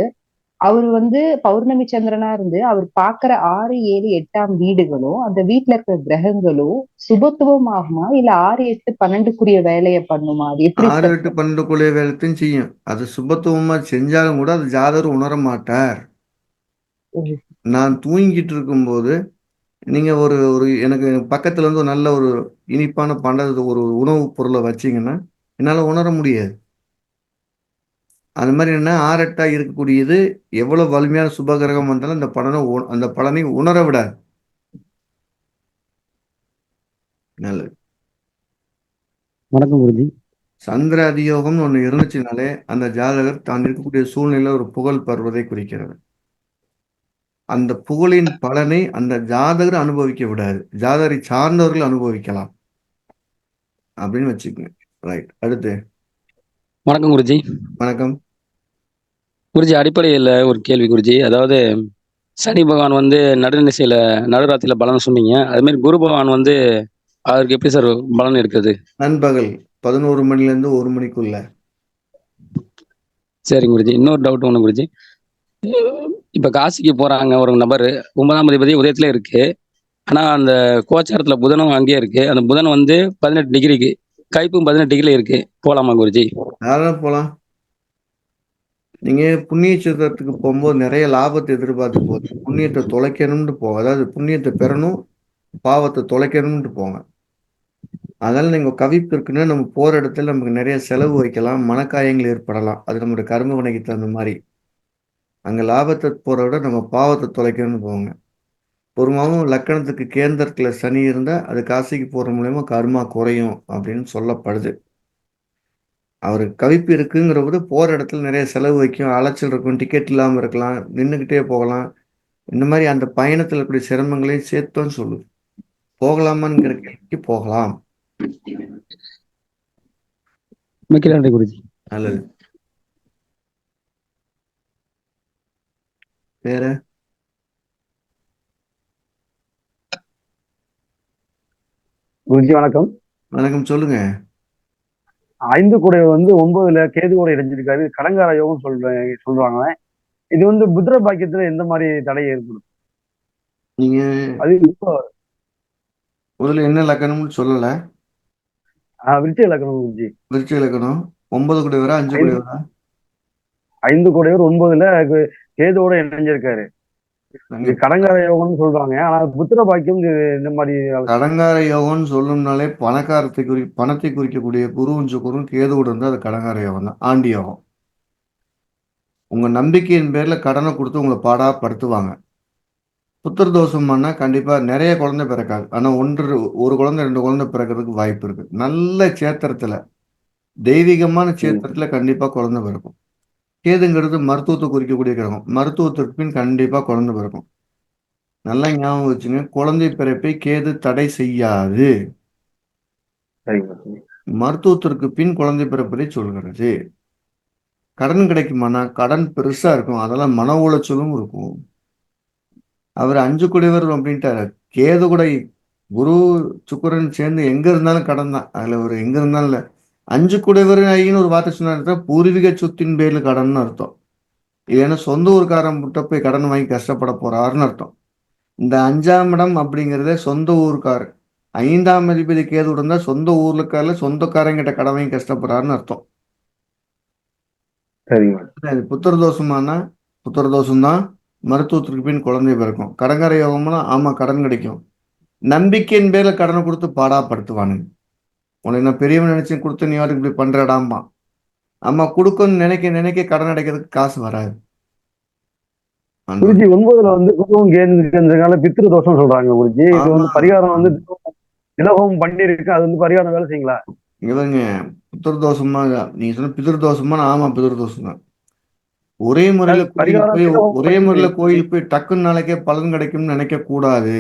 அவர் வந்து பௌர்ணமி சந்திரனா இருந்து அவர் பாக்குற 6, 7, 8ஆம் வீடுகளும் அந்த வீட்டுல இருக்கிற கிரகங்களும் சுபத்துவம் ஆகுமா, இல்ல 6, 8, 12க்குரிய வேலையை பண்ணுமா? அது எப்படி 6, 8, 12க்குரிய வேலைத்தையும் செய்யும். அது சுபத்துவமா செஞ்சாலும் கூட அது ஜாதகர் உணர மாட்டார். நான் தூங்கிட்டு இருக்கும்போது நீங்க ஒரு ஒரு எனக்கு பக்கத்துல இருந்து ஒரு நல்ல ஒரு இனிப்பான ஒரு உணவுப் பொருளை வச்சீங்கன்னா என்னால உணர முடியாது. அது மாதிரி என்ன 6, 8ஆ இருக்கக்கூடியது எவ்வளவு வலிமையான சுபகிரகம் வந்தாலும் அந்த பலனை உணர விடாது. நல்லது. வணக்கம் குருஜி. சந்திர அதியோகம்னு ஒண்ணு இருந்துச்சுனாலே அந்த ஜாதகர் தான் இருக்கக்கூடிய சூழ்நிலையில ஒரு புகழ் பெறுவதை குறிக்கிறது. அந்த புகழின் பலனை அந்த ஜாதகர் அனுபவிக்க விடாது, ஜாதகரை சார்ந்தவர்கள் அனுபவிக்கலாம் அப்படின்னு வச்சுக்கோங்க. ரைட். அடுத்து வணக்கம் குருஜி. வணக்கம் குருஜி, அடிப்படையில் ஒரு கேள்வி குருஜி. அதாவது சனி பகவான் வந்து நடுராத்திரியில பலன் சொன்னீங்க. அது மாதிரி குரு பகவான் வந்து அவருக்கு எப்படி சார் பலன் இருக்குது? நண்பகல் 11 மணில இருந்து 1 மணிக்குள்ள. சரிங்க குருஜி. இன்னொரு டவுட் ஒண்ணு குருஜி. இப்ப காசிக்கு போறாங்க ஒரு நபர், 9ஆம் அதிபதி உதயத்துல இருக்கு. ஆனா அந்த கோச்சாரத்துல புதனும் அங்கேயே இருக்கு. அந்த புதன் வந்து 18 டிகிரிக்கு, கைப்பும் 18 டிகிரில இருக்கு. போலாமா குருஜி? யாரும் போலாம். நீங்க புண்ணிய சித்திரத்துக்கு போகும்போது நிறைய லாபத்தை எதிர்பார்த்து போகுது. புண்ணியத்தை தொலைக்கணும்னு போங்க. அதாவது புண்ணியத்தை பெறணும், பாவத்தை தொலைக்கணும்னு போங்க. அதனால நீங்க கவிப்பு இருக்குன்னா நம்ம போற இடத்துல நமக்கு நிறைய செலவு வைக்கலாம், மனக்காயங்கள் ஏற்படலாம். அது நம்மளுடைய கர்ம வினைக்கு தகுந்த மாதிரி. அங்க லாபத்தை போற விட நம்ம பாவத்தை தொலைக்கணும்னு போவாங்க. பொதுவாகவும் லக்கணத்துக்கு கேந்திரத்துல சனி இருந்தா அது காசிக்கு போற மூலியமா கர்மா குறையும் அப்படின்னு சொல்லப்படுது. அவருக்கு கவிப்பு இருக்குங்கிற போது போற இடத்துல நிறைய செலவு வைக்கும், அலைச்சல் இருக்கும், டிக்கெட் இல்லாம இருக்கலாம், நின்றுக்கிட்டே போகலாம். இந்த மாதிரி அந்த பயணத்துல இருக்கக்கூடிய சிரமங்களையும் சேர்த்துன்னு சொல்லுது. போகலாமாங்கிற கேள்விக்கு போகலாம். மிக்க நன்றி குருஜி. நல்லது. வேற குருஜி வணக்கம். வணக்கம், சொல்லுங்க. 5 கூட 9ல கேது கூட இணைஞ்சிருக்காரு. கடங்கார யோகம் சொல்றாங்க. இது புத்திர பாக்கியத்துல எந்த மாதிரி தடை ஏற்படும்? நீங்க அது முதல்ல என்ன லக்கணம்னு சொல்லல. விருச்சிக லக்கணம் குருஜி. விருச்சிக லக்கணம் 9 கூடையவரா 5 கூடையவரா? 5 கூடையவர் 9ல கேதுவோட இணைஞ்சிருக்காரு. இது கடங்கார யோகம்னு சொல்றாங்க. ஆனா புத்திர பாக்கியம் இந்த மாதிரி கடங்கார யோகம்னு சொல்லணும்னாலே பணத்தை குறிக்கக்கூடிய குருவும் சுக்கரும் கேதுவோட இருந்தா அது கடங்கார யோகம் தான், ஆண்டி யோகம். உங்க நம்பிக்கையின் பேர்ல கடனை கொடுத்து உங்களை பாடா படுத்துவாங்க. புத்திர தோஷம் பண்ணா கண்டிப்பா நிறைய குழந்தை பிறக்காது. ஆனா ஒரு குழந்தை 2 குழந்தை பிறக்கிறதுக்கு வாய்ப்பு இருக்கு. நல்ல சேத்திரத்துல, தெய்வீகமான சேத்திரத்துல கண்டிப்பா குழந்தை பிறக்கும். கேதுங்கிறது மருத்துவத்தை குறிக்கக்கூடிய கிரகம். மருத்துவத்திற்கு பின் கண்டிப்பா குழந்தை பிறக்கும். நல்லா ஞாபகம் வச்சுங்க, குழந்தை பிறப்பை கேது தடை செய்யாது. மருத்துவத்திற்கு பின் குழந்தை பிறப்பதை சொல்கிறது. கடன் கிடைக்குமானா கடன் பெருசா இருக்கும், அதெல்லாம் மன உளைச்சலும் இருக்கும். அவர் 5 கூடையவர் அப்படின்ட்டாரு. கேது கூட குரு சுக்கிரன் சேர்ந்து எங்க இருந்தாலும் கடன் தான். அதுல ஒரு எங்க இருந்தாலும் இல்ல. 5 கூடையவர் ஐயின்னு ஒரு வார்த்தை சொன்னா பூர்வீக சொத்தின் பேர்ல கடன் அர்த்தம். இல்லைன்னா சொந்த ஊருக்காரன் கிட்ட போய் கடன் வாங்கி கஷ்டப்பட போறாருன்னு அர்த்தம். இந்த 5ஆம் இடம் அப்படிங்கிறத சொந்த ஊருக்காரு. 5ஆம் அதிபதி கேது இருந்தா சொந்த ஊர்லக்காரில் சொந்தக்காரங்கிட்ட கடன் வாங்கி கஷ்டப்படுறாருன்னு அர்த்தம். புத்திர தோஷமானா புத்திர தோஷம் தான். மருத்துவத்திற்கு பின் குழந்தை பிறக்கும். கடங்கார யோகம்னா ஆமா கடன் கிடைக்கும். நம்பிக்கையின் பேர்ல கடனை கொடுத்து பாடாப்படுத்துவானுங்க. உனக்கு நான் பெரியவன் நினைச்சு கொடுத்து நீ வாட்டுக்கு இப்படி பண்றடாமா. ஆமா கொடுக்கணும்னு நினைக்க கடன் அடைக்கிறதுக்கு காசு வராது. குருஜி 9ல குருவும் கேது இருக்கிறதுனால பித்ரு தோஷம் சொல்றாங்க குருஜி. இது பரிகாரம் திலகம் பண்ணிருக்கு. அது பரிகாரம் வேலை செய்யுங்களா? இவங்க புத்திர தோஷமா நீங்க சொன்ன பிதிரு தோஷமா? ஆமா பிதிரு தோஷம் தான். ஒரே முறையில கோயிலுக்கு போய் டக்குன்னு நாளைக்கே பலன் கிடைக்கும்னு நினைக்க கூடாது.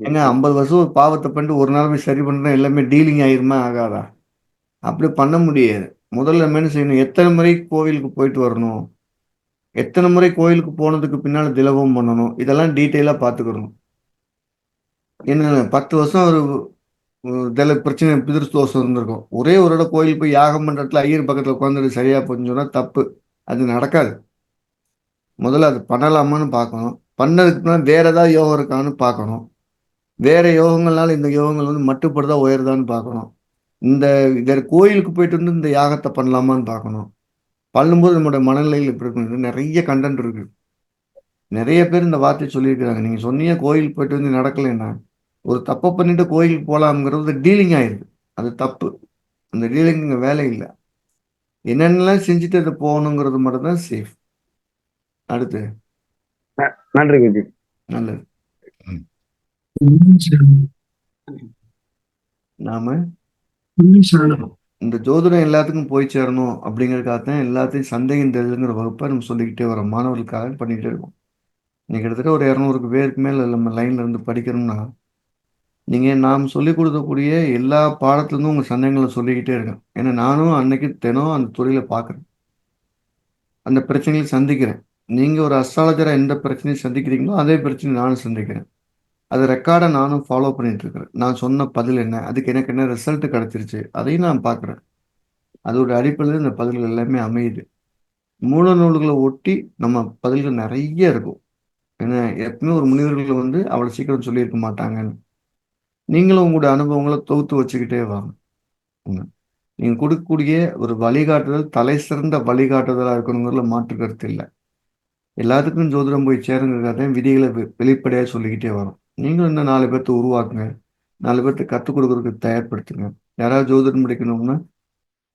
ஏங்க 50 வருஷம் ஒரு பாவத்தை பண்ணிட்டு ஒரு நாள் போய் சரி பண்றேன் எல்லாமே டீலிங் ஆயிருமா ஆகாதா? அப்படி பண்ண முடியாது. முதல்ல என்ன செய்யணும், எத்தனை முறை கோவிலுக்கு போயிட்டு வரணும், எத்தனை முறை கோயிலுக்கு போனதுக்கு பின்னால திலகம் பண்ணணும், இதெல்லாம் டீட்டெயிலா பார்த்துக்கணும். என்ன 10 வருஷம் ஒரு பிரச்சனை பிதிரு தோஷம் இருந்திருக்கும். ஒரே ஒரு இடம் கோயில் போய் யாகம் பண்றதுல ஐயர் பக்கத்துல உட்காந்துட்டு சரியா போச்சுன்னு சொன்னா தப்பு. அது நடக்காது. முதல்ல அது பண்ணலாமான்னு பார்க்கணும். பண்ணதுக்குன்னா வேற ஏதாவது யோகம் இருக்கான்னு பார்க்கணும். வேற யோகங்கள்னால இந்த யோகங்கள் மட்டுப்படுதா உயருதான்னு பார்க்கணும். இந்த கோயிலுக்கு போயிட்டு இந்த யாகத்தை பண்ணலாமான்னு பார்க்கணும். பண்ணும்போது நம்மளோட மனநிலையில் இப்படி இருக்கு. நிறைய கண்டென்ட் இருக்கு. நிறைய பேர் இந்த வார்த்தையை சொல்லியிருக்கிறாங்க. நீங்க சொன்னீங்க கோயிலுக்கு போயிட்டு நடக்கலைன்னா ஒரு தப்பை பண்ணிட்டு கோயிலுக்கு போகலாம்ங்கிறது டீலிங் ஆயிடுது. அது தப்பு. அந்த டீலிங் இங்கே வேலை இல்லை. என்னென்னலாம் செஞ்சுட்டு அதை போகணுங்கிறது மட்டும் தான் சேஃப். அடுத்து நன்றி குருஜி. நல்லது. நாம இந்த ஜோதிடம் எல்லாத்துக்கும் போய் சேரணும் அப்படிங்கிறதுக்காகத்தான் எல்லாத்தையும் சந்தேகம் தெரியுதுங்கிற வகுப்பை நம்ம சொல்லிக்கிட்டே வரோம். மாணவர்களுக்காக பண்ணிக்கிட்டே இருக்கோம். இன்னைக்கு கிட்டத்தட்ட ஒரு 200 பேருக்கு மேல நம்ம லைன்ல இருந்து படிக்கணும்னா நீங்க நாம் சொல்லிக் கொடுக்கக்கூடிய எல்லா பாடத்துலேருந்தும் உங்க சந்தேகங்களை சொல்லிக்கிட்டே இருக்கேன். ஏன்னா நானும் அன்னைக்கு தினம் அந்த துறையில பார்க்குறேன், அந்த பிரச்சனைகளை சந்திக்கிறேன். நீங்க ஒரு அஸ்ட்ராலஜரா எந்த பிரச்சனையை சந்திக்கிறீங்களோ அதே பிரச்சனை நானும் சந்திக்கிறேன். அது ரெக்கார்டை நானும் ஃபாலோ பண்ணிட்டு இருக்கிறேன். நான் சொன்ன பதில் என்ன, அதுக்கு எனக்கு என்ன ரிசல்ட் கிடைச்சிருச்சு, அதையும் நான் பார்க்குறேன். அதோட அடிப்படையில் இந்த பதில்கள் எல்லாமே அமையுது. மூல நூல்களை ஒட்டி நம்ம பதில்கள் நிறைய இருக்கும். ஏன்னா எப்பவுமே ஒரு முனிவர்கள் அவ்வளோ சீக்கிரம் சொல்லியிருக்க மாட்டாங்கன்னு. நீங்களும் உங்களுடைய அனுபவங்களை தொகுத்து வச்சுக்கிட்டே வாங்க. நீங்க கொடுக்கக்கூடிய ஒரு வழிகாட்டுதல் தலை சிறந்த வழிகாட்டுதலாக இருக்கணுங்கிறதுல மாற்று கருத்து இல்லை. எல்லாத்துக்கும் ஜோதிடம் போய் சேருங்கிறத விதிகளை வெளிப்படையாக சொல்லிக்கிட்டே வரும். நீங்களும் இன்னும் 4 பேர்த்த உருவாக்குங்க. 4 பேர்த்துக்கு கற்றுக் கொடுக்கறதுக்கு தயார்படுத்துங்க. யாராவது ஜோதிடம் படிக்கணும்னா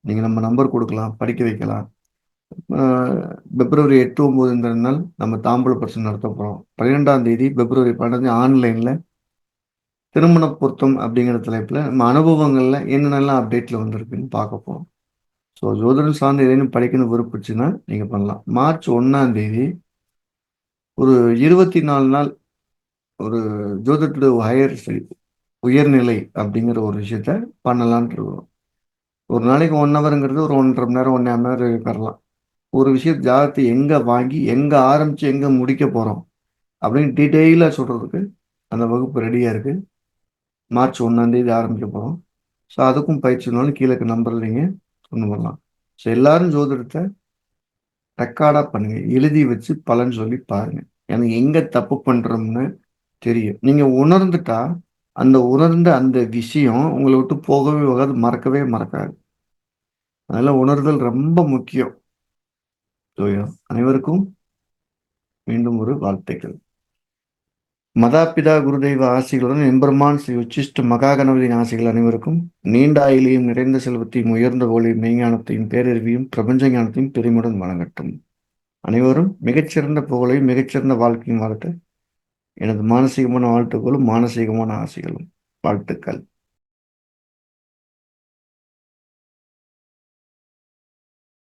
நீங்கள் நம்ம நம்பர் கொடுக்கலாம், படிக்க வைக்கலாம். பிப்ரவரி 8, 9 நாள் நம்ம தாம்பூல பரிசு நடத்த போகிறோம். 12ஆம் தேதி பிப்ரவரி 12 ஆன்லைனில் திருமண பொருத்தம் அப்படிங்கிற தலைப்பில் நம்ம அனுபவங்களில் என்னென்னலாம் அப்டேட்டில் வந்திருக்குன்னு பார்க்க போகிறோம். ஸோ ஜோதிடம் சார்ந்து ஏதேனும் படிக்கணும் விருப்பச்சுன்னா நீங்கள் பண்ணலாம். மார்ச் 1ஆம் தேதி ஒரு 24 நாள் ஒரு ஜோதிடத்தோட ஹையர் உயர்நிலை அப்படிங்கிற ஒரு விஷயத்த பண்ணலான்ட்டு இருக்கிறோம். ஒரு நாளைக்கு 1 ஹவருங்கிறது ஒரு 1.5 மணி நேரம் 1.5 மணி நேரம் உட்காரலாம். ஒரு விஷயம் ஜாதகத்தை எங்கே வாங்கி எங்கே ஆரம்பித்து எங்கே முடிக்க போகிறோம் அப்படின்னு டீட்டெயிலாக சொல்கிறதுக்கு அந்த வகுப்பு ரெடியாக இருக்குது. மார்ச் 1ஆம் தேதி ஆரம்பிக்க போகிறோம். ஸோ அதுக்கும் பயிற்சினாலும் கீழே நம்பரில் நீங்கள் கொண்டு வரலாம். ஸோ எல்லாரும் ஜோதிடத்தை ரெக்கார்டாக பண்ணுங்கள், எழுதி வச்சு பலன் சொல்லி பாருங்கள். எனக்கு எங்கே தப்பு பண்ணுறோம்னு தெரியும். நீங்கள் உணர்ந்துட்டா அந்த உணர்ந்த அந்த விஷயம் உங்களை விட்டு போகவே போகாது, மறக்கவே மறக்காது. அதனால் உணர்தல் ரொம்ப முக்கியம். ஸோ அனைவருக்கும் மீண்டும் ஒரு வாழ்த்துக்கள். மதாபிதா குருதெய்வ ஆசிகளுடன் எம்பெருமான் ஸ்ரீ உச்சிஷ்ட மகா கணபதியின் ஆசிகள் அனைவருக்கும் நீண்ட ஆயிலையும் நிறைந்த செல்வத்தையும் உயர்ந்த ஒளியும் மெய்ஞானத்தையும் பேரறிவையும் பிரபஞ்ச ஞானத்தையும் பெருமையுடன் வழங்கட்டும். அனைவரும் மிகச்சிறந்த புகழையும் மிகச்சிறந்த வாழ்க்கையும் வாழ்த்து எனது மானசீகமான வாழ்த்துக்களும் மானசீகமான ஆசைகளும். வாழ்த்துக்கள்.